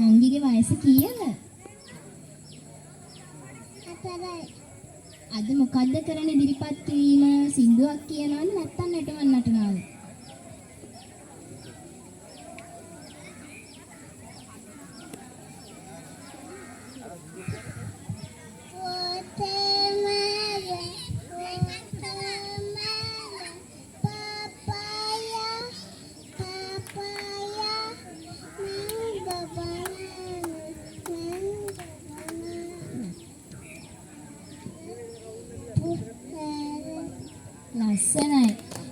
නංගිගේ වයස කීයද? 4යි. අද මොකද්ද කරන්නේ ඉදිරිපත් කිරීම? සින්දුවක් කියනවද නැත්නම් නටවන්න නටනවද? ලස්සනයි.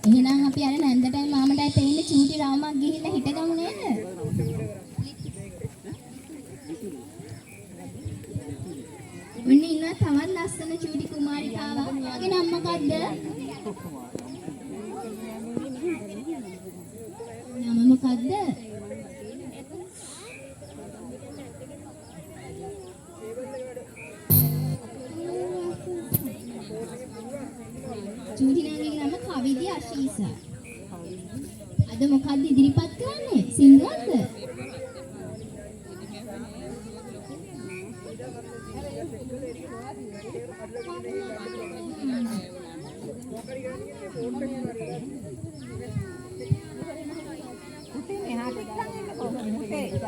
එහෙනම් අපි අර නැන්දටයි මාමටයි තේින්න චූටි රාමක් ගිහිල්ලා හිටගමු නේද? උන්නේ ඉන්න තවත් ලස්සන චූටි කුමාරිකාවක්. ඔයාගේ නම මොකද්ද? නම මොකද්ද? චූටි නංගිගේ නම කවිදී අශීසා. අද මොකද්ද ඉදිරිපත් කරන්නේ? සින්දුවක්ද?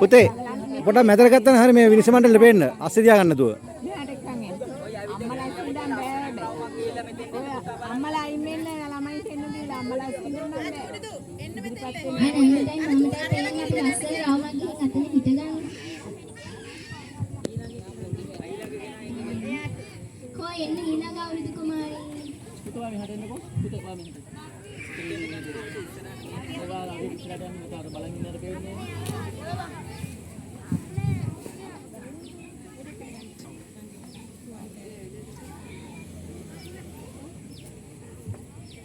පුතේ පොඩ්ඩක් මැදට ගත්තා නම් හරිය මේ විනිශ්චය මණ්ඩලෙ පේන්න අස්සේ තියාගන්න නැතුව. අම්මලා ඉන්නේ ළමයි දෙන්න දීලා අම්මලා ඉන්නවා නේද? එන්න මෙතන. කොයි එන්න ඊළඟ අවුරුදු කුමාරී. පුතවා මෙහාට එන්නකෝ. පුතේ කොහා මෙහෙට. ඔයාලා අපි ඉස්සරහට යන්න මෙතන බලන් ඉන්නට පෙන්නේ.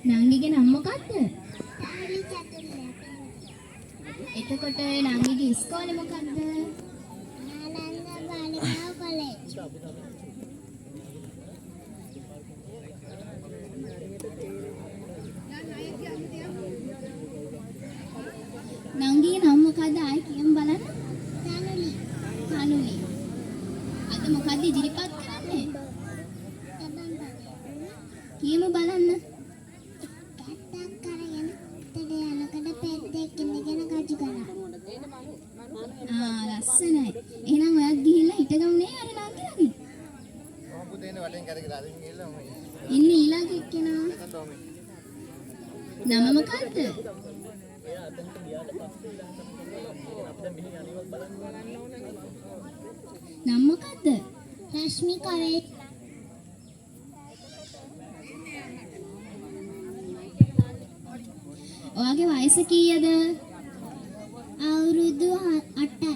නංගිගේ නම මොකක්ද? එතකොට නංගිගේ ඉස්කෝලේ මොකක්ද? නාලන්ද බාලිකාව කොලෙජ්. නංගිගේ නම මොකක්ද? ආයි කියමු බලන්න. තනුලි. තනුලි. අද මොකක්ද ඉදිරිපත් කරන්නේ? කියමු බලන්න. ලස්සනයි. එහෙනම් ඔයත් ගිහිල්ලා හිටගමු නේ අර නංගිලාගේ. මම පුතේ ඉන්නේ වටෙන් කරගෙන අදින් ගිහලා මම ඉන්නේ ඊළඟ එක්කෙනා. නම මොකක්ද? නම මොකක්ද? රශ්මි කරේ. ඔයාගේ වයස කීයද? අවුරුදු 8යි.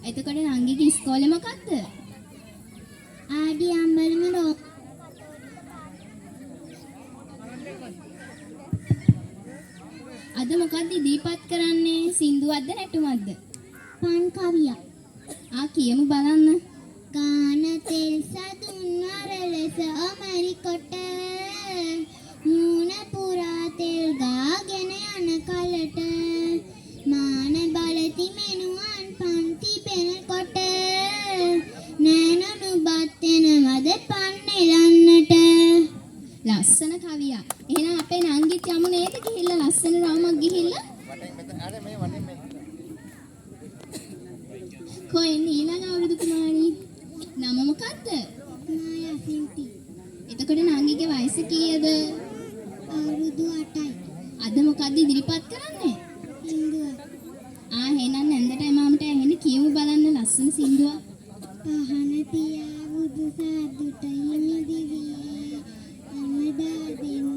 එතකොට නංගිගේ ඉස්කෝලේ මොකක්ද? ආඩි අම්බලම රෝ. අද මොකක්ද ඉදිරිපත් කරන්නේ? සින්දුවක්ද නැටුමක්ද? පන් කවියක්. කියමු බලන්න. ගාන තෙල් සතුන් අරලස අමරි කොට මූණ පුරා තෙල් ගාගෙන යන කලට මාන බලති මෙනුවන් පන්ති පෙනකොට නෑනනු බත් එනවද පන්නලන්නට. ලස්සන කවියක්. එහෙනම් අපේ නංගිත් යමු නේද ගිහිල්ලා ලස්සන රාමක් ගිහිල්ලා. වටෙන් මෙතන අර මේ වටෙන් මෙතන. කොහෙන් ඊළඟ අවුරුදු කුමාරී? නම මොකක්ද? මායා සින්ති. එතකොට නංගිගේ වයස කීයද? අවුරුදු 8යි. අද මොකද්ද ඉදිරිපත් කරන්නේ? සින්දුවක්. එහෙනම් නැන්දටයි මාමටයි ඇහෙන්න කියමු බලන්න ලස්සන සින්දුවක්. පහන තියා බුදු සාදුට හිමිදිවියේ අමදා දෙන්න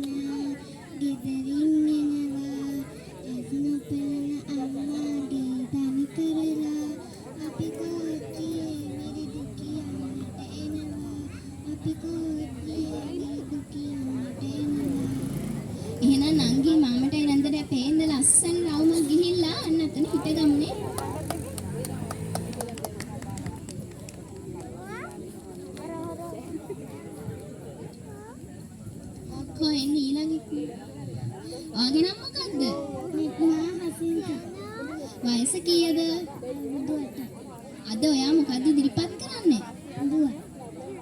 ගෙදරින් එනවා ඇස්නොපෙන අම්මාගේ තනි කරලා අපි කෝච්චියේ මිරිදු කියන්නට එනවා අපි කෝච්චියේ මිරිදු කියන්නට එනවා. එහෙනම් නංගි මාමටයි නැන්දටයි පේන්න ලස්සන රවුමක් ගිහිල්ලා අන්න අතන හිටගමුනේ. කොහෙන් වයස කීයද? අද ඔයා මොකද්ද ඉදිරිපත් කරන්නේ?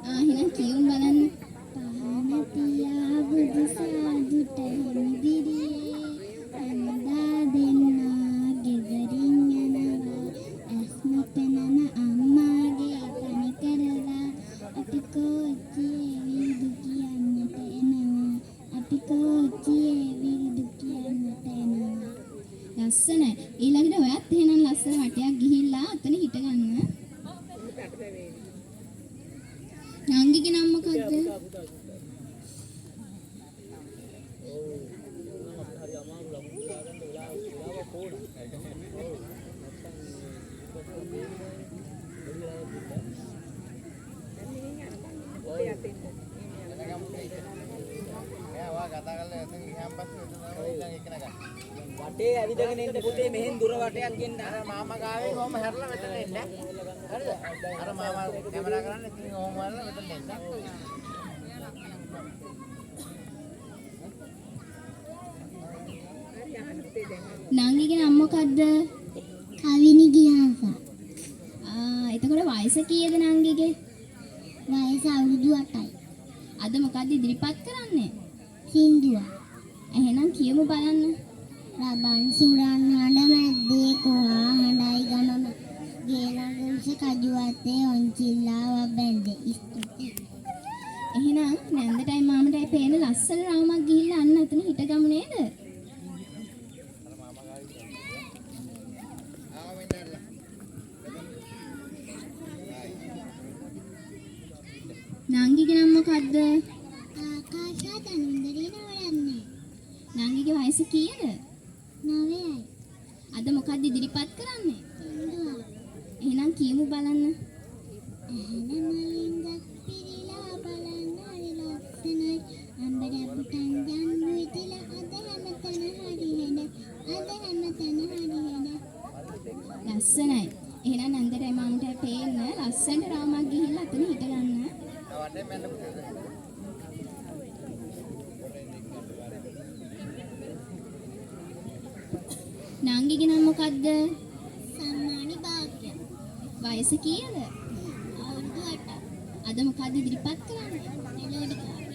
එහෙනම් කියමු බලන්න. පහන පියා බුදු සාදුට හිමිදිරියේ අනදා දෙන්නා ගෙදරින් යනවා ඇස් නොපෙනන අම්මාගේ පණි කරලා අපි කෝච්චියේ විදු කියන්නට එනවා අපි කෝච්චියේ විදු කියන්නට එනවා. ලස්සනයි. ඊළඟට ඔයත් එහෙනම් ලස්සන වටයක් ගිහිල්ලා අතන හිටගන්න. නංගිගේ නම මොකද්ද? වටේ ඇවිදගෙන එන්න පුතේ මෙහෙන් දුර වටයක් ගෙන්න. අර මාමා ගාවේ කොහොම හැරලා මෙතන එන්න. හරිද? අර මාමා කැමරා කරන්නේ ඉතින් කොහොම හැරලා මෙතන එන්න. නංගිගේ නම මොකද්ද? කවිනි ගියාස. එතකොට වයස කීයද නංගිගේ? වයස අවුරුදු 8යි. අද මොකද්ද ඉදිරිපත් කරන්නේ? සින්දුව. එහෙනම් කියමු බලන්න. රබන් සුරන් හඬ මැද්දේ කොහා හඬයි ගමම ගේනගුල්ස කජුවත්තේ ඔන්චිල්ලාව බැන්දේ ස්තුති. එහෙනම් නැන්දටයි මාමටයි පේන ලස්සන රවුමක් ගිහිල්ලා අන්න එතන හිටගමු නේද? නංගිගේ නම මොකද්ද? ආකාශා තනුන්දරිය නවරන්නේ. නංගිගේ වයස කීයද? 9යි. අද මොකද්ද ඉදිරිපත් කරන්නේ? සින්දුව. එහෙනම් කියමු බලන්න. ඇහෙන මලින්ගත් පිරිලා බලන්න හරි ලස්සනයි. අම්බර පුටන් ජම්බු ඉතිලා අද හැමතැන හරි හෙන. අද හැමතැන හරි හෙන. ලස්සනයි. එහෙනම් නැන්දටයි මාමටයි පේන ලස්සන රවුමක් ගිහිල්ලා අතන හිටගන්න. වටේ මෙන්න පුතේ. නංගිගේ නම මොකද්ද? සම්මානි භාග්‍ය. වයස කීයද? අවුරුදු 8යි. අද මොකද්ද ඉදිරිපත් කරන්නේ? මෙලෝඩි කාර්යය.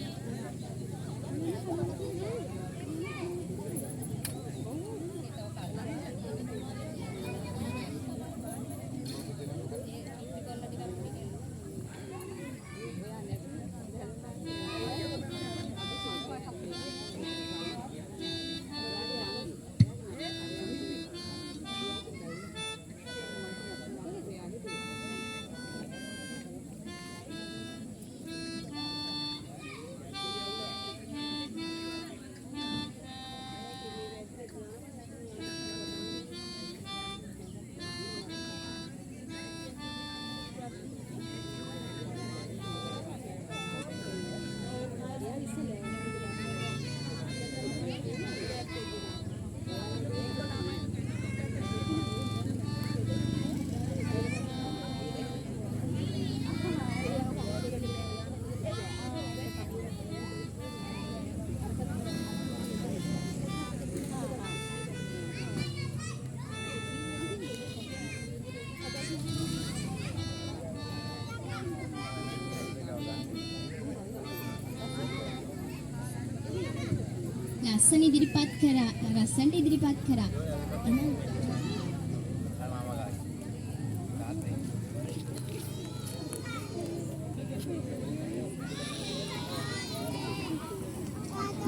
ලස්සන ඉදිරිපත් කරා. ලස්සනට ඉදිරිපත් කරා. එහෙනම් අර මාමා ගාවේ. තාත්තේ.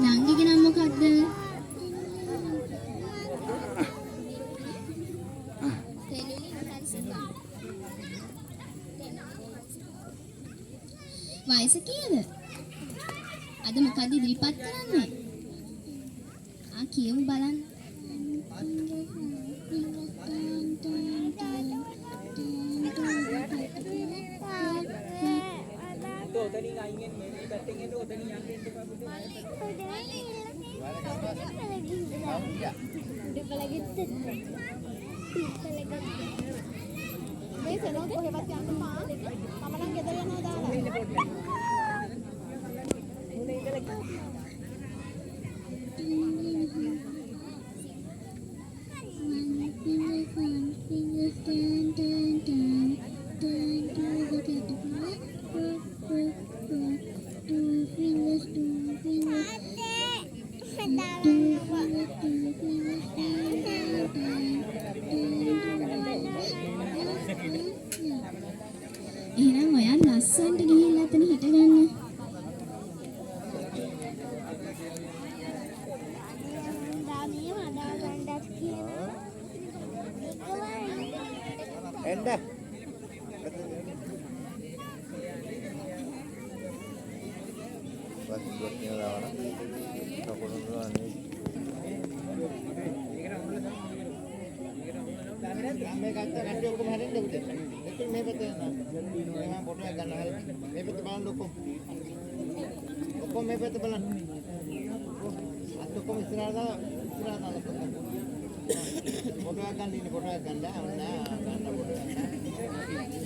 නංගිගේ නම මොකද්ද? වයස කීයද? අද මොකද්ද ඉදිරිපත් කරන්නේ? කියමු බලන්න. ඔතනින් අයින් මේ පැත්තෙන් එන්න ඔතනින් යන්න එපා පුතේ. මේ සෙනෝද කොහෙවත් යන්න පා. මම නම් ගෙදර යනවා දාලා. මුනේ ඉඳලා One, එහෙනම් ඔයා ලස්සන්ට ගිහිල්ලා එතන හිටගන්න. දාමිය හදා ගන්නත් කියනවා. එන්න. බස් ගොඩක් නේද කකුලු දුවන්නේ. මේ කට්ටිය ඔක්කොම හැරෙන්න උදේ. එතන මේ පැත්තේ යනවා. මම ෆොටෝ එක ගන්න හරි. මේ පැත්ත බලන්න ඔක්කොම. ඔක්කොම මේ පැත්ත බලන්න. අත් ඔක්කොම ඉස්සරහට දාන්න. ෆොටෝ එක ගන්න ඉන්නේ ෆොටෝ එක ගන්න. ඔන්න ගන්න ෆොටෝ එක.